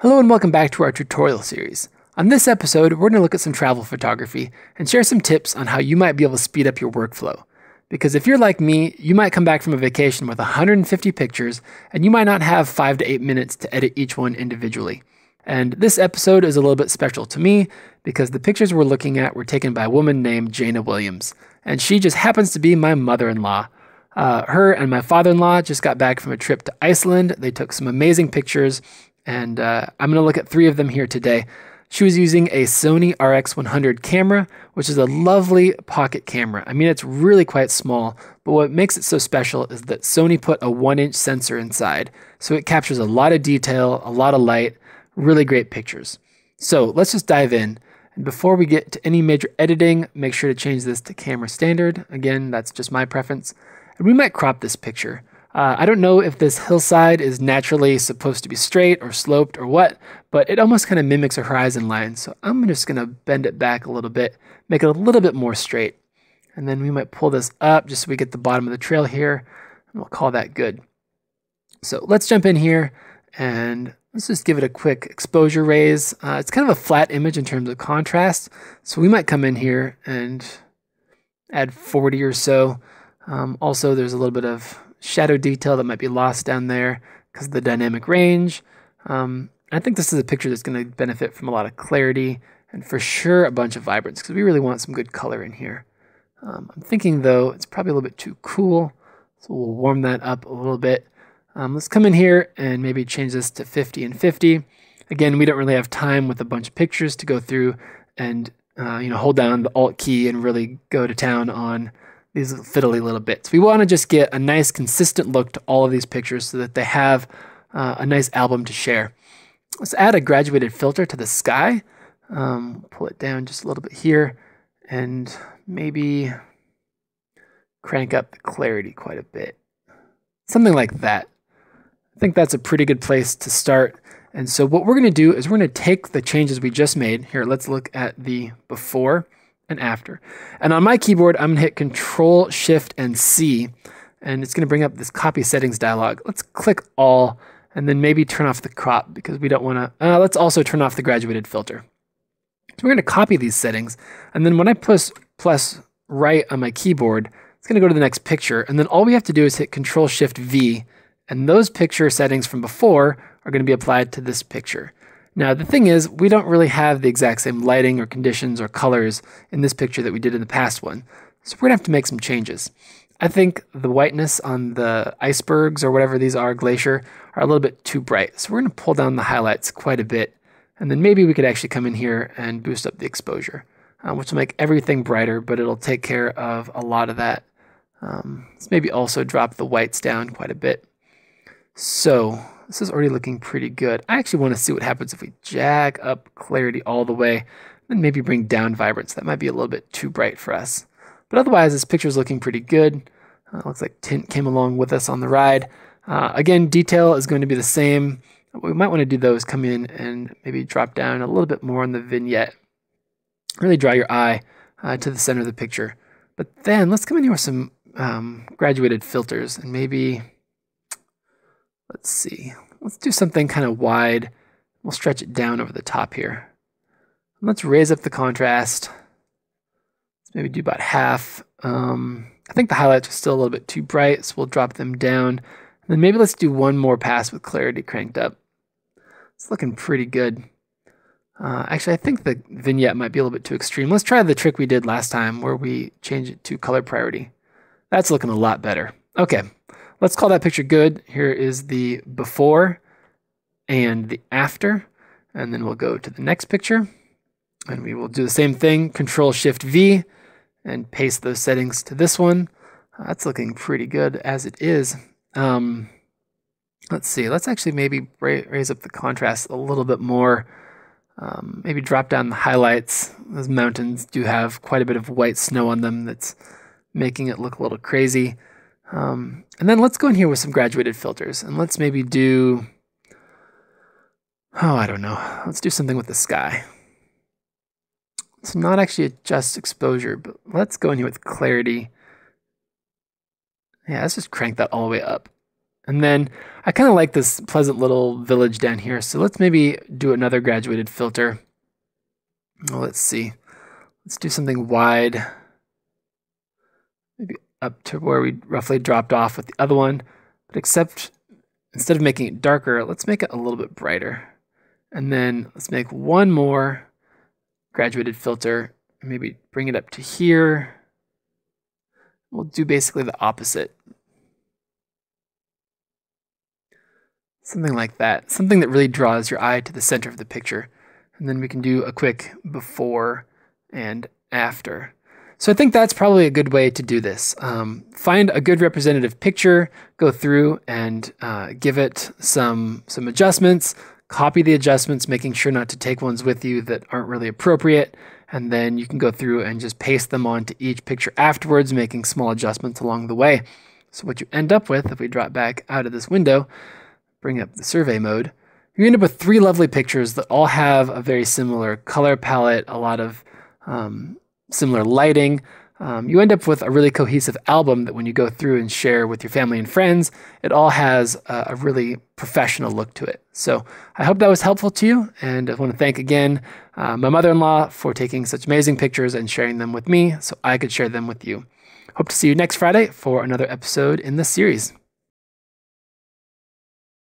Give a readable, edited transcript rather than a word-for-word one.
Hello and welcome back to our tutorial series. On this episode, we're going to look at some travel photography and share some tips on how you might be able to speed up your workflow. Because if you're like me, you might come back from a vacation with 150 pictures and you might not have 5 to 8 minutes to edit each one individually. And this episode is a little bit special to me because the pictures we're looking at were taken by a woman named Jayna Williams. And she just happens to be my mother-in-law. Her and my father-in-law just got back from a trip to Iceland. They took some amazing pictures. And I'm going to look at 3 of them here today. She was using a Sony RX100 camera, which is a lovely pocket camera. I mean, it's really quite small, but what makes it so special is that Sony put a 1-inch sensor inside. So it captures a lot of detail, a lot of light, really great pictures. So let's just dive in. And before we get to any major editing, make sure to change this to camera standard. Again, that's just my preference. And we might crop this picture. I don't know if this hillside is naturally supposed to be straight or sloped or what, but it almost kind of mimics a horizon line. So I'm just going to bend it back a little bit, make it a little bit more straight. And then we might pull this up just so we get the bottom of the trail here, and we'll call that good. So let's jump in here and let's just give it a quick exposure raise. It's kind of a flat image in terms of contrast. So we might come in here and add 40 or so. Also, there's a little bit of shadow detail that might be lost down there because of the dynamic range. I think this is a picture that's going to benefit from a lot of clarity and for sure a bunch of vibrance because we really want some good color in here. I'm thinking though it's probably a little bit too cool, so we'll warm that up a little bit. Let's come in here and maybe change this to 50 and 50. Again, we don't really have time with a bunch of pictures to go through and hold down the Alt key and really go to town on these fiddly little bits. We want to just get a nice consistent look to all of these pictures so that they have a nice album to share. Let's add a graduated filter to the sky. Pull it down just a little bit here and maybe crank up the clarity quite a bit. Something like that. I think that's a pretty good place to start. And so what we're going to do is we're going to take the changes we just made. Here, let's look at the before and after. And on my keyboard, I'm gonna hit Control, Shift, and C, and it's gonna bring up this copy settings dialog. Let's click all, and then maybe turn off the crop because we don't wanna, let's also turn off the graduated filter. So we're gonna copy these settings, and then when I press plus right on my keyboard, it's gonna go to the next picture, and then all we have to do is hit Control, Shift, V, and those picture settings from before are gonna be applied to this picture. Now, the thing is, we don't really have the exact same lighting or conditions or colors in this picture that we did in the past one. So we're gonna have to make some changes. I think the whiteness on the icebergs or whatever these are, glacier, are a little bit too bright. So we're gonna pull down the highlights quite a bit. And then maybe we could actually come in here and boost up the exposure, which will make everything brighter, but it'll take care of a lot of that. Let's maybe also drop the whites down quite a bit. So this is already looking pretty good. I actually want to see what happens if we jack up clarity all the way, then maybe bring down vibrance. That might be a little bit too bright for us. But otherwise, this picture is looking pretty good. Looks like tint came along with us on the ride. Again, detail is going to be the same. What we might want to do though is come in and maybe drop down a little bit more on the vignette. Really draw your eye to the center of the picture. But then let's come in here with some graduated filters and maybe, let's see, let's do something kind of wide. We'll stretch it down over the top here. Let's raise up the contrast. Let's maybe do about half. I think the highlights are still a little bit too bright, so we'll drop them down. And then maybe let's do one more pass with clarity cranked up. It's looking pretty good. Actually, I think the vignette might be a little bit too extreme. Let's try the trick we did last time where we changed it to color priority. That's looking a lot better. Okay. Let's call that picture good. Here is the before and the after. And then we'll go to the next picture. And we will do the same thing, Control Shift V, and paste those settings to this one. That's looking pretty good as it is. Let's see, let's actually maybe raise up the contrast a little bit more. Maybe drop down the highlights. Those mountains do have quite a bit of white snow on them that's making it look a little crazy. And then let's go in here with some graduated filters and let's maybe do, I don't know. Let's do something with the sky. Let's not actually adjust exposure, but let's go in here with clarity. Yeah, let's just crank that all the way up. And then I kind of like this pleasant little village down here. So let's maybe do another graduated filter. Well, let's see. Let's do something wide. Maybe up to where we roughly dropped off with the other one. But except instead of making it darker, let's make it a little bit brighter. And then let's make one more graduated filter. Maybe bring it up to here. We'll do basically the opposite. Something like that. Something that really draws your eye to the center of the picture. And then we can do a quick before and after. So I think that's probably a good way to do this. Find a good representative picture, go through and give it some adjustments, copy the adjustments, making sure not to take ones with you that aren't really appropriate. And then you can go through and just paste them onto each picture afterwards, making small adjustments along the way. So what you end up with, if we drop back out of this window, bring up the survey mode, you end up with 3 lovely pictures that all have a very similar color palette, a lot of similar lighting. You end up with a really cohesive album that when you go through and share with your family and friends, it all has a really professional look to it. So I hope that was helpful to you. And I want to thank again my mother-in-law for taking such amazing pictures and sharing them with me so I could share them with you. Hope to see you next Friday for another episode in this series.